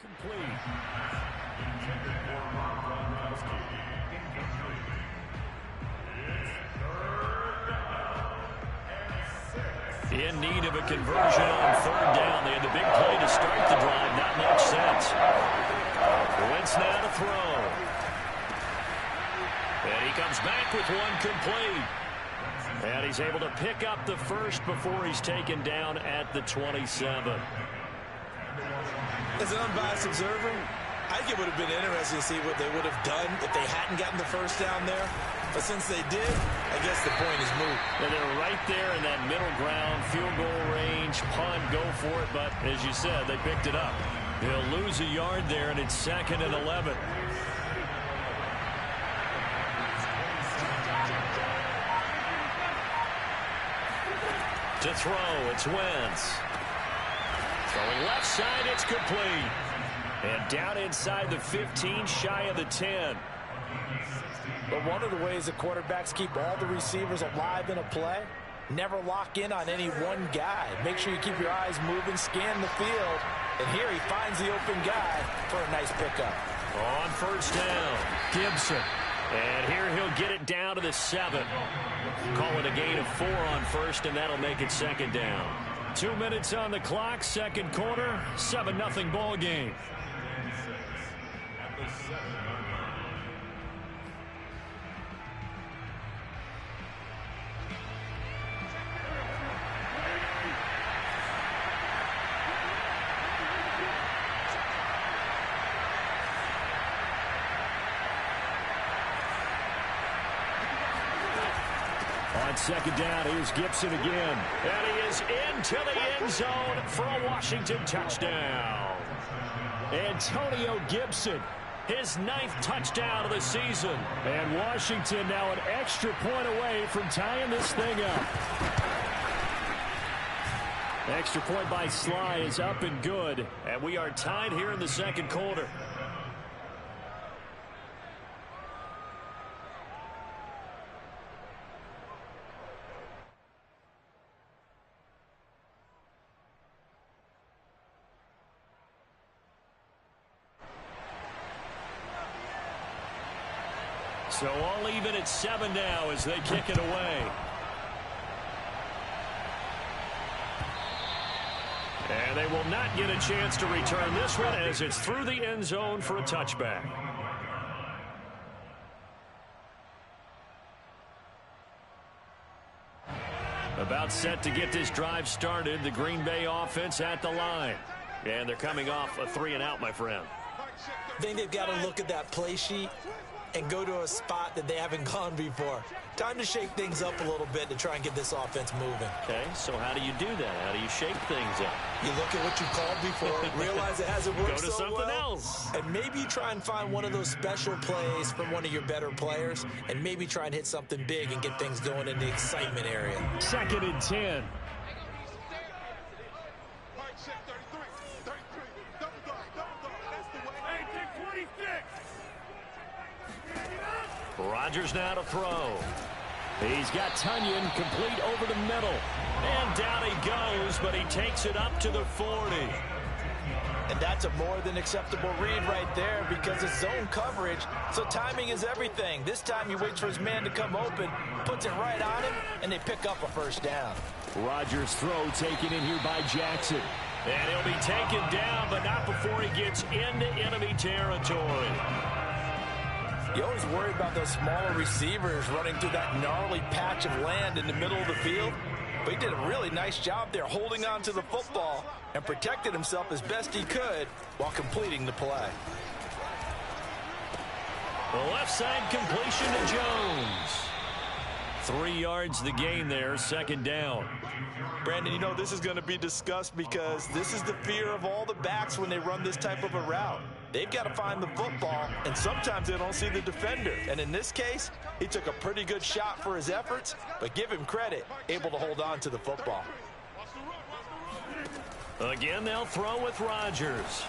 Complete. In need of a conversion on third down. They had the big play to start the drive. Not much sense. Wentz now to throw. And he comes back with one complete. And he's able to pick up the first before he's taken down at the 27. As an unbiased observer, I think it would have been interesting to see what they would have done if they hadn't gotten the first down there. But since they did, I guess the point is moot. And they're right there in that middle ground, field goal range, punt, go for it. But as you said, they picked it up. They'll lose a yard there, and it's 2nd and 11. To throw, it's Wentz. Throwing left side, it's complete. And down inside the 15, shy of the 10. But one of the ways that quarterbacks keep all the receivers alive in a play, never lock in on any one guy. Make sure you keep your eyes moving, scan the field. And here he finds the open guy for a nice pickup. On first down, Gibson. And here he'll get it down to the 7. Call it a gain of 4 on first, and that'll make it 2nd down. 2 minutes on the clock, second quarter, 7-0 ball game. On second down, here's Gibson again. And he is into the end zone for a Washington touchdown. Antonio Gibson, his 9th touchdown of the season. And Washington now an extra point away from tying this thing up. Extra point by Sly is up and good. And we are tied here in the second quarter. So all even at 7 now as they kick it away. And they will not get a chance to return this one as it's through the end zone for a touchback. About set to get this drive started. The Green Bay offense at the line. And they're coming off a 3-and-out, my friend. I think they've got to look at that play sheet and go to a spot that they haven't gone before. Time to shake things up a little bit to try and get this offense moving. Okay, so how do you do that? How do you shake things up? You look at what you called before, realize it hasn't worked so well. Go to something else. And maybe you try and find one of those special plays from one of your better players, and maybe try and hit something big and get things going in the excitement area. 2nd and 10. Rodgers now to throw. He's got Tunyon complete over the middle. And down he goes, but he takes it up to the 40. And that's a more than acceptable read right there because it's zone coverage, so timing is everything. This time he waits for his man to come open, puts it right on him, and they pick up a first down. Rodgers' throw taken in here by Jackson. And he'll be taken down, but not before he gets into enemy territory. You always worry about those smaller receivers running through that gnarly patch of land in the middle of the field. But he did a really nice job there holding on to the football and protected himself as best he could while completing the play. The left side completion to Jones. 3 yards the gain there, 2nd down. Brandon, you know this is going to be discussed because this is the fear of all the backs when they run this type of a route. They've got to find the football, and sometimes they don't see the defender. And in this case, he took a pretty good shot for his efforts, but give him credit, able to hold on to the football. Again, they'll throw with Rodgers.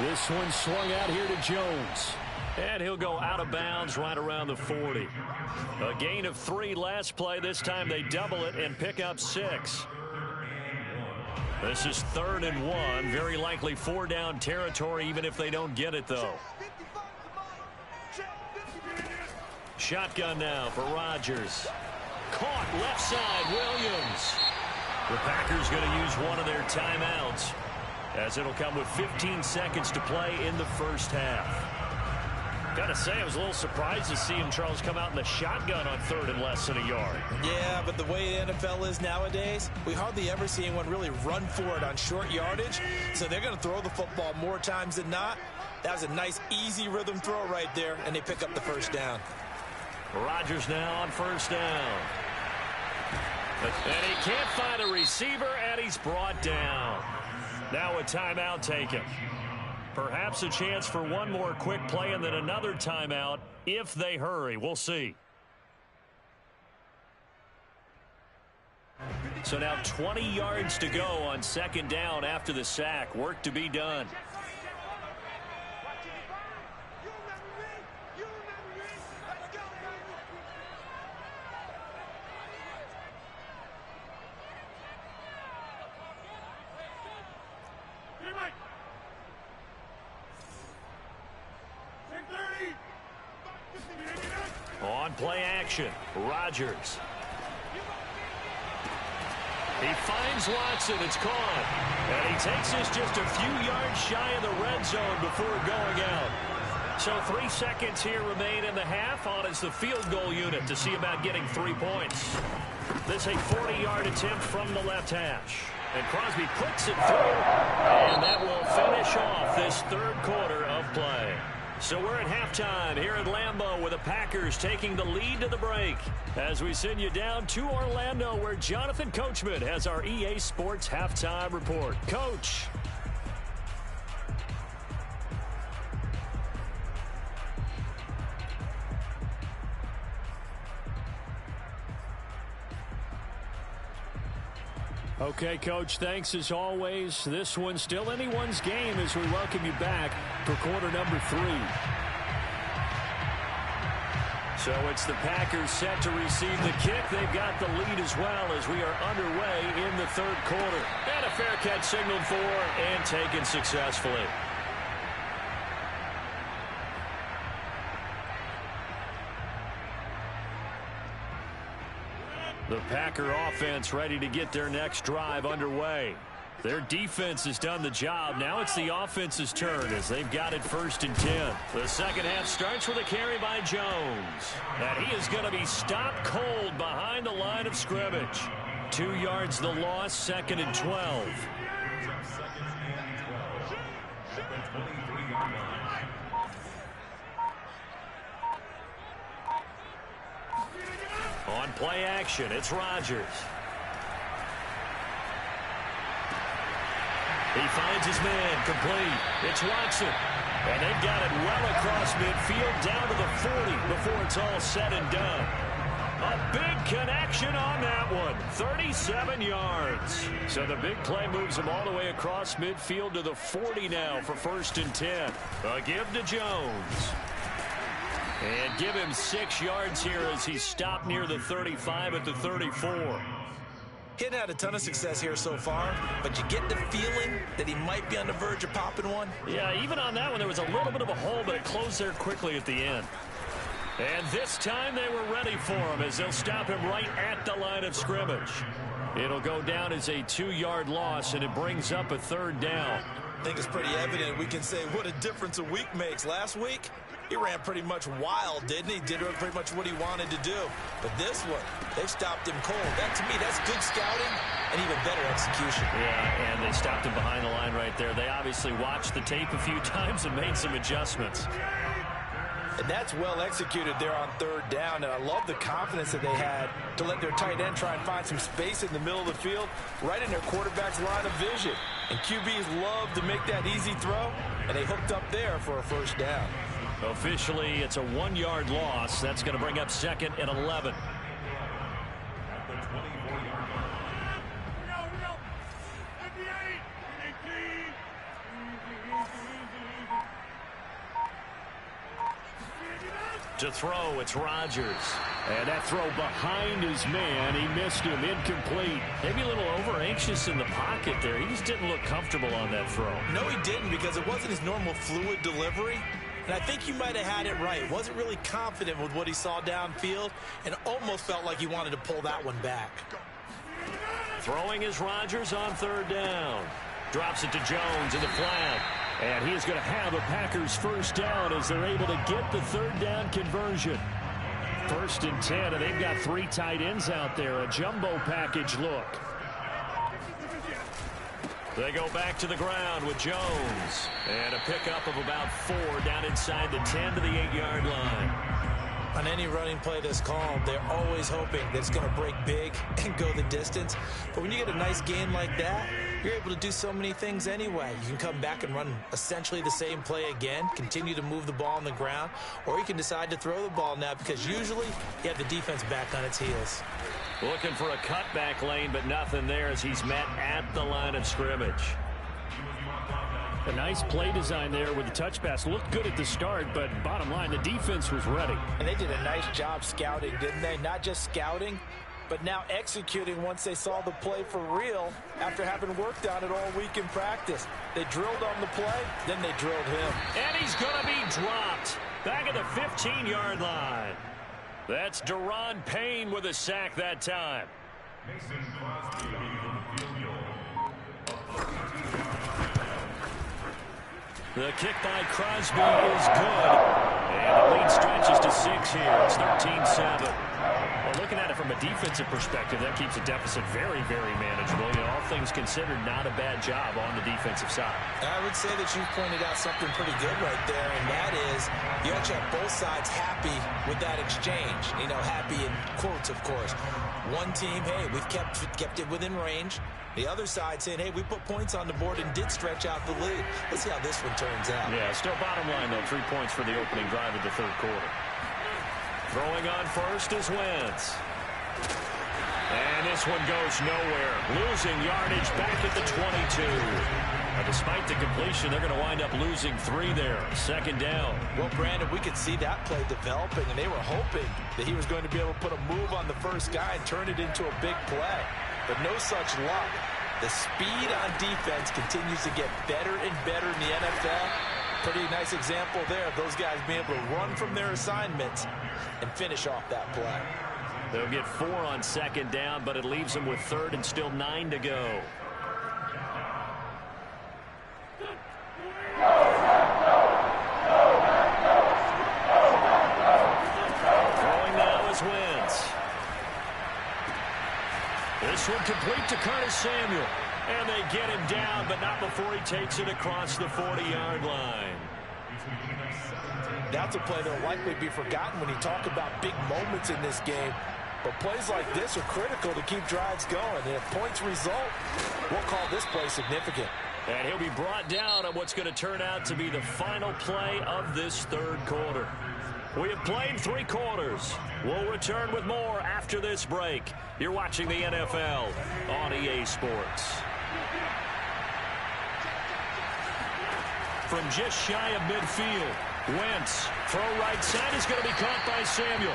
This one swung out here to Jones. And he'll go out of bounds right around the 40. A gain of 3 last play. This time they double it and pick up 6. This is 3rd and 1. Very likely 4-down territory, even if they don't get it, though. Shotgun now for Rodgers. Caught left side, Williams. The Packers going to use one of their timeouts, as it'll come with 15 seconds to play in the first half. Gotta say, I was a little surprised to see him, Charles, come out in the shotgun on 3rd and less than a yard. Yeah, but the way the NFL is nowadays, we hardly ever see anyone really run for it on short yardage. So they're going to throw the football more times than not. That was a nice, easy rhythm throw right there, and they pick up the first down. Rodgers now on 1st down. And he can't find a receiver, and he's brought down. Now a timeout taken. Perhaps a chance for one more quick play and then another timeout if they hurry. We'll see. So now 20 yards to go on 2nd down after the sack. Work to be done. On play action, Rodgers. He finds Watson. It's caught. And he takes this just a few yards shy of the red zone before going out. So 3 seconds here remain in the half. On is the field goal unit to see about getting 3 points. This a 40-yard attempt from the left hash. And Crosby puts it through. And that will finish off this 3rd quarter of play. So we're at halftime here at Lambeau with the Packers taking the lead to the break as we send you down to Orlando where Jonathan Coachman has our EA Sports halftime report. Coach. Okay, Coach, thanks as always. This one's still anyone's game as we welcome you back for quarter number 3. So it's the Packers set to receive the kick. They've got the lead as well as we are underway in the 3rd quarter. And a fair catch signaled for and taken successfully. The Packer offense ready to get their next drive underway. Their defense has done the job. Now it's the offense's turn as they've got it 1st and 10. The second half starts with a carry by Jones. And he is going to be stopped cold behind the line of scrimmage. 2 yards the loss, 2nd and 12. On play action, it's Rodgers. He finds his man, complete. It's Watson. And they've got it well across midfield, down to the 40 before it's all said and done. A big connection on that one, 37 yards. So the big play moves him all the way across midfield to the 40 now for 1st and 10. A give to Jones. And give him 6 yards here as he stopped near the 35 at the 34. He hadn't had a ton of success here so far, but you get the feeling that he might be on the verge of popping one. Yeah, even on that one, there was a little bit of a hole, but it closed there quickly at the end. And this time they were ready for him as they'll stop him right at the line of scrimmage. It'll go down as a 2-yard loss, and it brings up a 3rd down. I think it's pretty evident. We can say what a difference a week makes. Last week, he ran pretty much wild, didn't he? Did pretty much what he wanted to do. But this one, they stopped him cold. That, to me, that's good scouting and even better execution. Yeah, and they stopped him behind the line right there. They obviously watched the tape a few times and made some adjustments. And that's well executed there on 3rd down. And I love the confidence that they had to let their tight end try and find some space in the middle of the field, right in their quarterback's line of vision. And QBs love to make that easy throw, and they hooked up there for a 1st down. Officially, it's a 1-yard loss. That's going to bring up 2nd and 11. To throw, it's Rodgers. And that throw behind his man, he missed him, incomplete. Maybe a little over-anxious in the pocket there. He just didn't look comfortable on that throw. No, he didn't, because it wasn't his normal fluid delivery. And I think he might have had it right. Wasn't really confident with what he saw downfield and almost felt like he wanted to pull that one back. Throwing is Rodgers on 3rd down. Drops it to Jones in the flat. And he is going to have a Packers first down as they're able to get the 3rd down conversion. 1st and 10, and they've got 3 tight ends out there. A jumbo package look. They go back to the ground with Jones. And a pickup of about 4 down inside the 10 to the 8-yard line. On any running play that's called, they're always hoping that it's going to break big and go the distance. But when you get a nice gain like that, you're able to do so many things anyway. You can come back and run essentially the same play again, continue to move the ball on the ground, or you can decide to throw the ball now because usually you have the defense back on its heels. Looking for a cutback lane, but nothing there as he's met at the line of scrimmage. A nice play design there with the touch pass. Looked good at the start, but bottom line, the defense was ready. And they did a nice job scouting, didn't they? Not just scouting, but now executing once they saw the play for real after having worked on it all week in practice. They drilled on the play, then they drilled him. And he's going to be dropped back at the 15-yard line. That's Daron Payne with a sack that time. The kick by Crosby is good. And the lead stretches to 6 here. It's 13-7. Well, looking at it from a defensive perspective, that keeps a deficit very, very manageable. You know, all things considered, not a bad job on the defensive side. I would say that you've pointed out something pretty good right there, and that is you actually have both sides happy with that exchange. You know, happy in quotes, of course. One team, hey, we've kept it within range. The other side saying, hey, we put points on the board and did stretch out the lead. Let's see how this one turns out. Yeah, still bottom line, though. 3 points for the opening drive of the 3rd quarter. Throwing on first is Wentz. And this one goes nowhere. Losing yardage back at the 22. Now, despite the completion, they're going to wind up losing 3 there. 2nd down. Well, Brandon, we could see that play developing, and they were hoping that he was going to be able to put a move on the first guy and turn it into a big play. But no such luck. The speed on defense continues to get better and better in the NFL. Pretty nice example there of those guys being able to run from their assignments and finish off that play. They'll get 4 on 2nd down, but it leaves them with 3rd and still 9 to go. Throwing now is Wentz. This one complete to Curtis Samuel. And they get him down, but not before he takes it across the 40-yard line. That's a play that will likely be forgotten when you talk about big moments in this game. But plays like this are critical to keep drives going. And if points result, we'll call this play significant. And he'll be brought down on what's going to turn out to be the final play of this 3rd quarter. We have played 3 quarters. We'll return with more after this break. You're watching the NFL on EA Sports. From just shy of midfield, Wentz, throw right side is going to be caught by Samuel.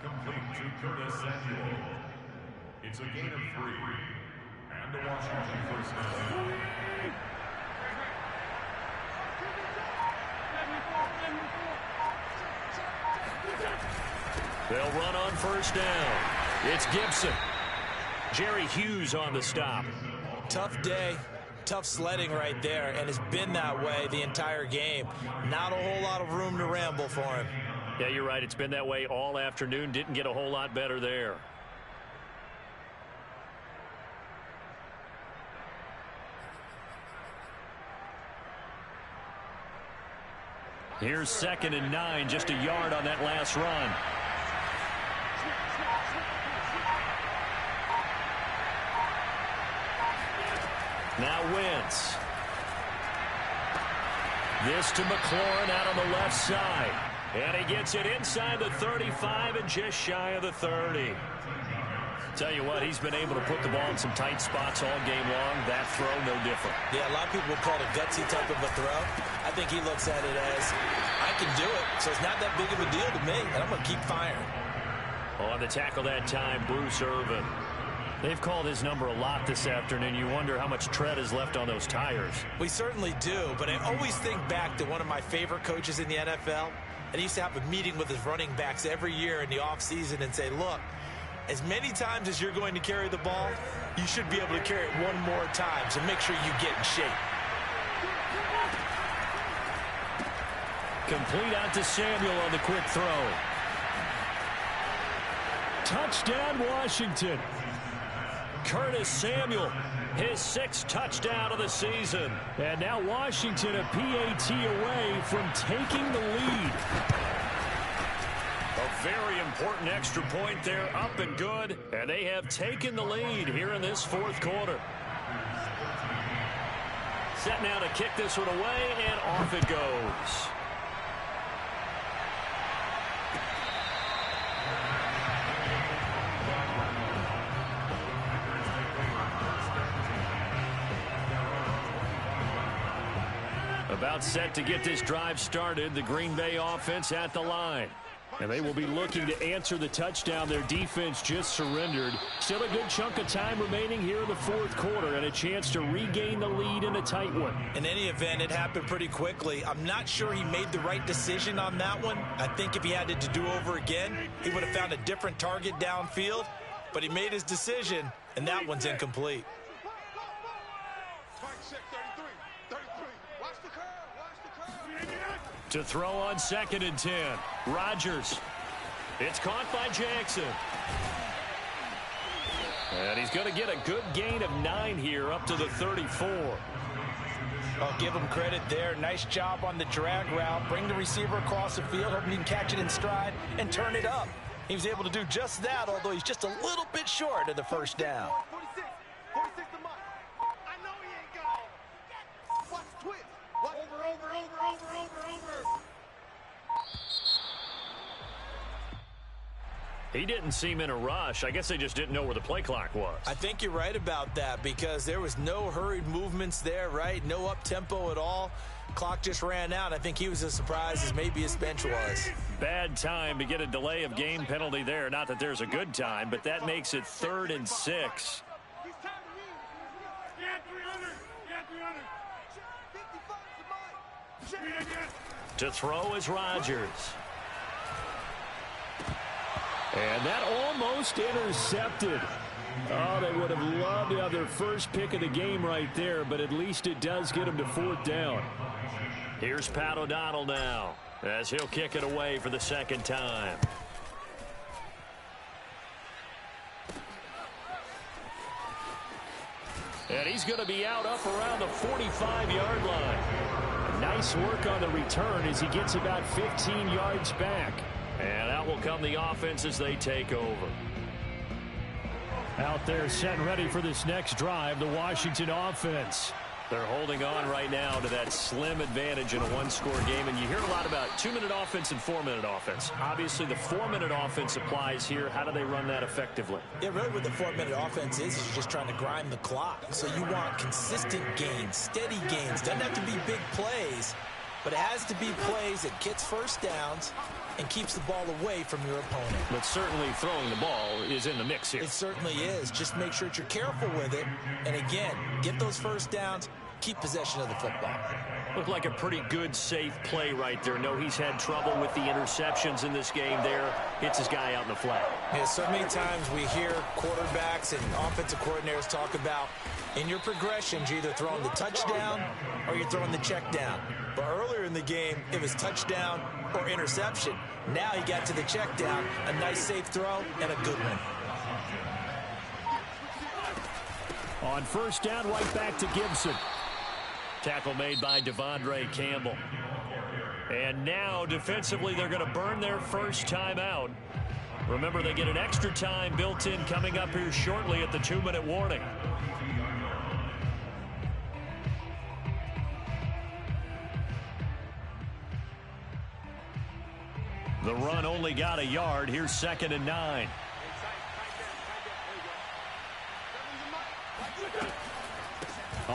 Complete to Curtis Samuel. It's a gain of 3. And the Washington first down. They'll run on first down. It's Gibson. Jerry Hughes on the stop. Tough day. Tough sledding right there, and it's been that way the entire game. Not a whole lot of room to ramble for him. Yeah, you're right. It's been that way all afternoon. Didn't get a whole lot better there. Here's 2nd and 9, just a yard on that last run. Now Wentz. This to McLaurin out on the left side. And he gets it inside the 35 and just shy of the 30. Tell you what, he's been able to put the ball in some tight spots all game long. That throw, no different. Yeah, a lot of people would call it a gutsy type of a throw. I think he looks at it as, I can do it, so it's not that big of a deal to me, and I'm going to keep firing. On the tackle that time, Bruce Irvin. They've called his number a lot this afternoon. You wonder how much tread is left on those tires. We certainly do, but I always think back to one of my favorite coaches in the NFL, and he used to have a meeting with his running backs every year in the offseason and say, look, as many times as you're going to carry the ball, you should be able to carry it one more time, so make sure you get in shape. Complete out to Samuel on the quick throw. Touchdown, Washington. Curtis Samuel, his 6th touchdown of the season. And now Washington a PAT away from taking the lead. A very important extra point there, up and good. And they have taken the lead here in this 4th quarter. Set now to kick this one away, and off it goes. About set to get this drive started, the Green Bay offense at the line. And they will be looking to answer the touchdown their defense just surrendered. Still a good chunk of time remaining here in the 4th quarter and a chance to regain the lead in a tight one. In any event, it happened pretty quickly. I'm not sure he made the right decision on that one. I think if he had it to do over again, he would have found a different target downfield. But he made his decision, and that one's incomplete. To throw on 2nd and 10. Rodgers. It's caught by Jackson. And he's going to get a good gain of 9 here up to the 34. I'll give him credit there. Nice job on the drag route. Bring the receiver across the field, hoping he can catch it in stride and turn it up. He was able to do just that, although he's just a little bit short of the first down. He didn't seem in a rush. I guess they just didn't know where the play clock was. I think you're right about that because there was no hurried movements there, right? No up-tempo at all. Clock just ran out. I think he was as surprised as maybe his bench was. Bad time to get a delay of game penalty there. Not that there's a good time, but that makes it 3rd and 6. To throw is Rodgers. And that almost intercepted. Oh, they would have loved to have their first pick of the game right there, but at least it does get them to 4th down. Here's Pat O'Donnell now, as he'll kick it away for the 2nd time. And he's going to be out up around the 45-yard line. Nice work on the return as he gets about 15 yards back. And out will come the offense as they take over. Out there set and ready for this next drive, the Washington offense. They're holding on right now to that slim advantage in a one-score game. And you hear a lot about 2-minute offense and 4-minute offense. Obviously, the 4-minute offense applies here. How do they run that effectively? Yeah, really what the 4-minute offense is you're just trying to grind the clock. So you want consistent gains, steady gains. Doesn't have to be big plays, but it has to be plays that gets first downs and keeps the ball away from your opponent. But certainly throwing the ball is in the mix here. It certainly is. Just make sure that you're careful with it. And again, get those first downs, keep possession of the football. Looked like a pretty good, safe play right there. No, he's had trouble with the interceptions in this game there. Hits his guy out in the flat. Yeah, so many times we hear quarterbacks and offensive coordinators talk about in your progressions, you're either throwing the touchdown or you're throwing the check down. But earlier in the game, it was touchdown or interception. Now he got to the check down, a nice safe throw, and a good one. On first down, right back to Gibson. Tackle made by Devondre Campbell. And now, defensively, they're going to burn their first time out. Remember, they get an extra time built in coming up here shortly at the 2-minute warning. The run only got a yard. Here's 2nd and 9.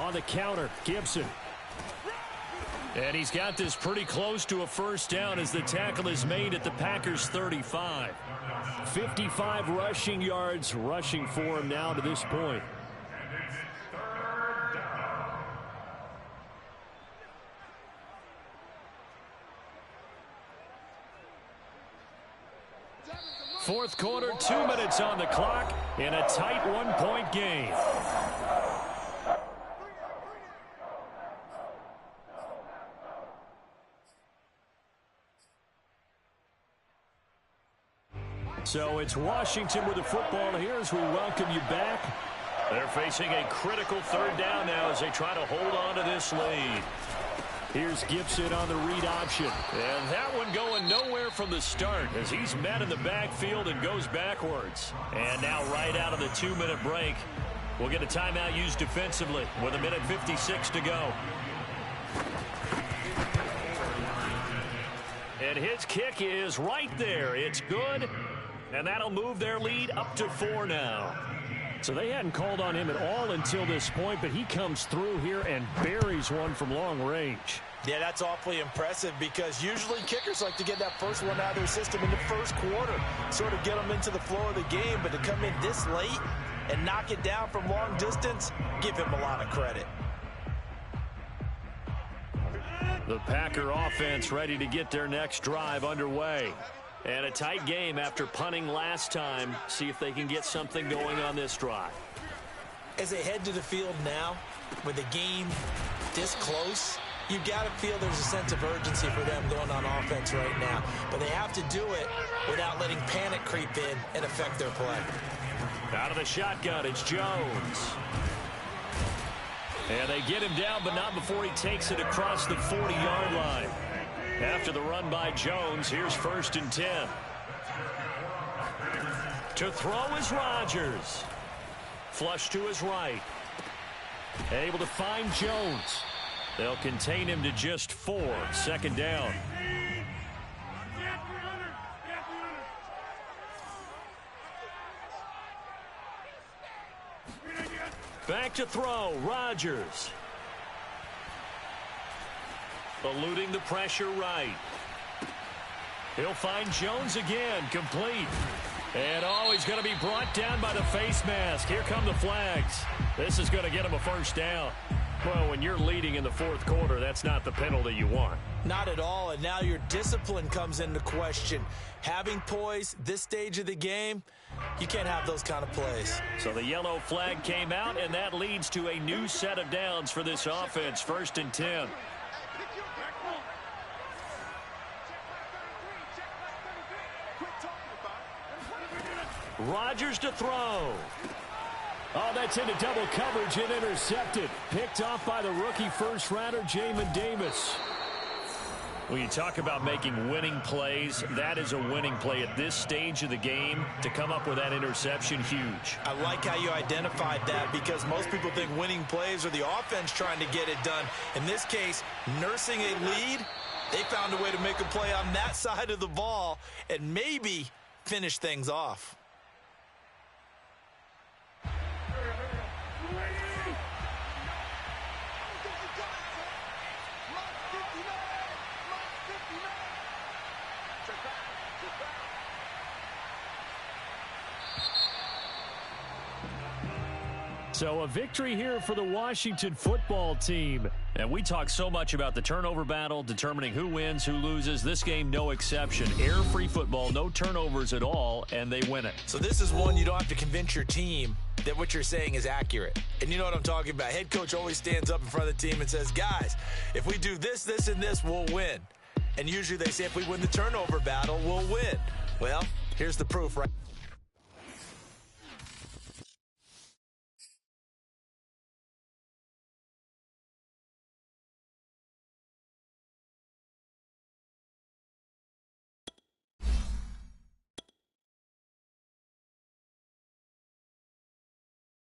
on the counter. Gibson. And he's got this pretty close to a first down as the tackle is made at the Packers' 35. 55 rushing yards rushing for him now to this point. Fourth quarter, 2 minutes on the clock in a tight one-point game. So it's Washington with the football here as we welcome you back. They're facing a critical third down now as they try to hold on to this lead. Here's Gibson on the read option. And that one going nowhere from the start as he's met in the backfield and goes backwards. And now right out of the 2-minute break, we'll get a timeout used defensively with 1:56 to go. And his kick is right there. It's good. And that'll move their lead up to 4 now. So they hadn't called on him at all until this point, but he comes through here and buries one from long range. Yeah, that's awfully impressive because usually kickers like to get that first one out of their system in the first quarter, sort of get them into the flow of the game, but to come in this late and knock it down from long distance, give him a lot of credit. The Packer offense ready to get their next drive underway. And a tight game after punting last time. See if they can get something going on this drive. As they head to the field now, with the game this close, you've got to feel there's a sense of urgency for them going on offense right now. But they have to do it without letting panic creep in and affect their play. Out of the shotgun, it's Jones. And they get him down, but not before he takes it across the 40-yard line. After the run by Jones, here's 1st and 10. To throw is Rodgers. Flush to his right. Able to find Jones. They'll contain him to just 4. 2nd down. Back to throw, Rodgers. Eluding the pressure right. He'll find Jones again, complete. And he's going to be brought down by the face mask. Here come the flags. This is going to get him a first down. Well, when you're leading in the fourth quarter, that's not the penalty you want. Not at all, and now your discipline comes into question. Having poise this stage of the game, you can't have those kind of plays. So the yellow flag came out, and that leads to a new set of downs for this offense. 1st and 10. Rodgers to throw. Oh, that's into double coverage and intercepted. Picked off by the rookie first-rounder, Jamin Davis. When you talk about making winning plays, that is a winning play at this stage of the game. To come up with that interception, huge. I like how you identified that because most people think winning plays are the offense trying to get it done. In this case, nursing a lead, they found a way to make a play on that side of the ball and maybe finish things off. So a victory here for the Washington football team. And we talk so much about the turnover battle, determining who wins, who loses. This game, no exception. Error-free football, no turnovers at all, and they win it. So this is one you don't have to convince your team that what you're saying is accurate. And you know what I'm talking about. Head coach always stands up in front of the team and says, guys, if we do this, this, and this, we'll win. And usually they say if we win the turnover battle, we'll win. Well, here's the proof, right?